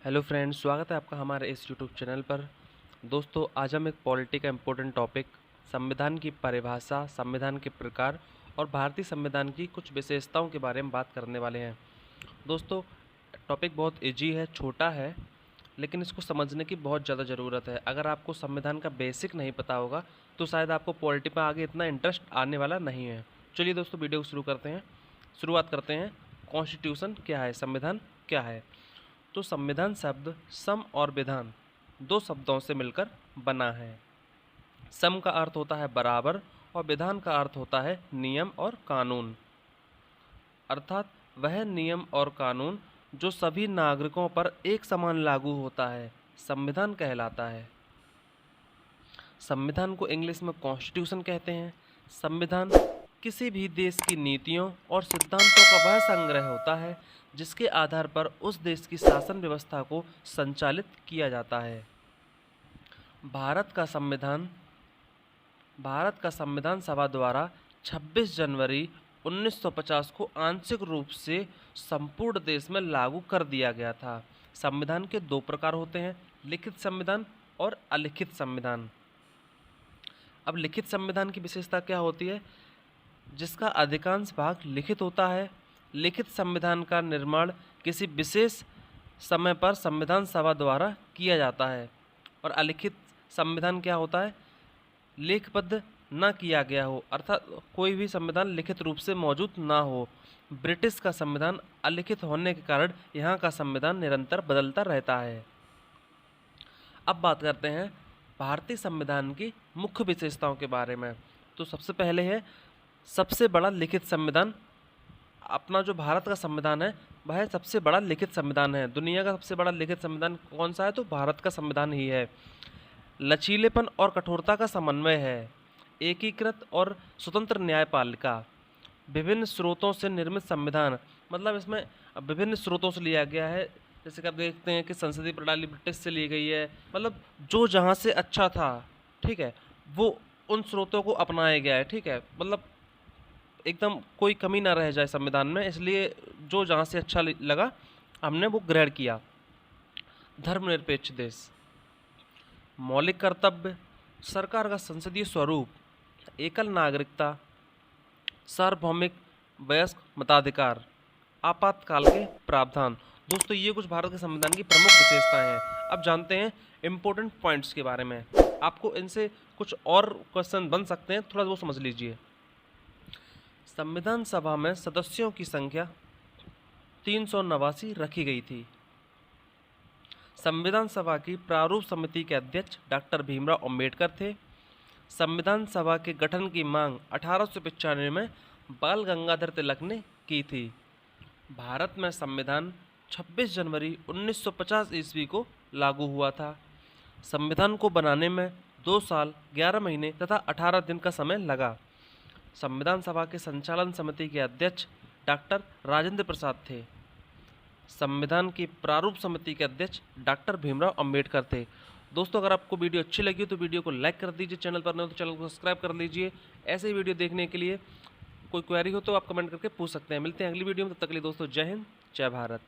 Hello friends, स्वागत है आपका हमारे इस यूट्यूब चैनल पर। दोस्तों, आज हम एक पॉलिटी का इम्पोर्टेंट टॉपिक संविधान की परिभाषा, संविधान के प्रकार और भारतीय संविधान की कुछ विशेषताओं के बारे में बात करने वाले हैं। दोस्तों, टॉपिक बहुत इजी है, छोटा है, लेकिन इसको समझने की बहुत ज़्यादा ज़रूरत है। अगर आपको संविधान का बेसिक नहीं पता होगा तो शायद आपको पॉलिटी पर आगे इतना इंटरेस्ट आने वाला नहीं है। चलिए दोस्तों, वीडियो को शुरुआत करते हैं। कॉन्स्टिट्यूशन क्या है, संविधान क्या है? तो संविधान शब्द सम और विधान दो शब्दों से मिलकर बना है। सम का अर्थ होता है बराबर और विधान का अर्थ होता है नियम और कानून, अर्थात वह नियम और कानून जो सभी नागरिकों पर एक समान लागू होता है, संविधान कहलाता है। संविधान को इंग्लिश में कॉन्स्टिट्यूशन कहते हैं। संविधान किसी भी देश की नीतियों और सिद्धांतों का वह संग्रह होता है जिसके आधार पर उस देश की शासन व्यवस्था को संचालित किया जाता है। भारत का संविधान सभा द्वारा 26 जनवरी 1950 को आंशिक रूप से संपूर्ण देश में लागू कर दिया गया था। संविधान के दो प्रकार होते हैं, लिखित संविधान और अलिखित संविधान। अब लिखित संविधान की विशेषता क्या होती है? जिसका अधिकांश भाग लिखित होता है। लिखित संविधान का निर्माण किसी विशेष समय पर संविधान सभा द्वारा किया जाता है। और अलिखित संविधान क्या होता है? लेखबद्ध न किया गया हो, अर्थात कोई भी संविधान लिखित रूप से मौजूद ना हो। ब्रिटिश का संविधान अलिखित होने के कारण यहाँ का संविधान निरंतर बदलता रहता है। अब बात करते हैं भारतीय संविधान की मुख्य विशेषताओं के बारे में। तो सबसे पहले है सबसे बड़ा लिखित संविधान। अपना जो भारत का संविधान है वह सबसे बड़ा लिखित संविधान है। दुनिया का सबसे बड़ा लिखित संविधान कौन सा है? तो भारत का संविधान ही है। लचीलेपन और कठोरता का समन्वय है। एकीकृत और स्वतंत्र न्यायपालिका। विभिन्न स्रोतों से निर्मित संविधान, मतलब इसमें विभिन्न स्रोतों से लिया गया है। जैसे कि आप देखते हैं कि संसदीय प्रणाली ब्रिटिश से ली गई है, मतलब जो जहाँ से अच्छा था, ठीक है, वो उन स्रोतों को अपनाया गया है, ठीक है, मतलब एकदम कोई कमी ना रह जाए संविधान में, इसलिए जो जहाँ से अच्छा लगा हमने वो ग्रहण किया। धर्मनिरपेक्ष देश। मौलिक कर्तव्य, सरकार का संसदीय स्वरूप, एकल नागरिकता, सार्वभौमिक वयस्क मताधिकार, आपातकाल के प्रावधान। दोस्तों, ये कुछ भारत के संविधान की प्रमुख विशेषताएं हैं। अब जानते हैं इम्पोर्टेंट पॉइंट्स के बारे में। आपको इनसे कुछ और क्वेश्चन बन सकते हैं, थोड़ा वो समझ लीजिए। संविधान सभा में सदस्यों की संख्या 389 रखी गई थी। संविधान सभा की प्रारूप समिति के अध्यक्ष डॉक्टर भीमराव अंबेडकर थे। संविधान सभा के गठन की मांग 1895 में बाल गंगाधर तिलक ने की थी। भारत में संविधान 26 जनवरी 1950 ईस्वी को लागू हुआ था। संविधान को बनाने में 2 साल 11 महीने तथा 18 दिन का समय लगा। संविधान सभा के संचालन समिति के अध्यक्ष डॉक्टर राजेंद्र प्रसाद थे। संविधान की प्रारूप समिति के अध्यक्ष डॉक्टर भीमराव अंबेडकर थे। दोस्तों, अगर आपको वीडियो अच्छी लगी तो वीडियो को लाइक कर दीजिए, चैनल पर नए हो तो चैनल को सब्सक्राइब कर लीजिए। ऐसे ही वीडियो देखने के लिए कोई क्वेरी हो तो आप कमेंट करके पूछ सकते हैं। मिलते हैं अगली वीडियो में, तब तक के लिए दोस्तों जय हिंद, जय भारत।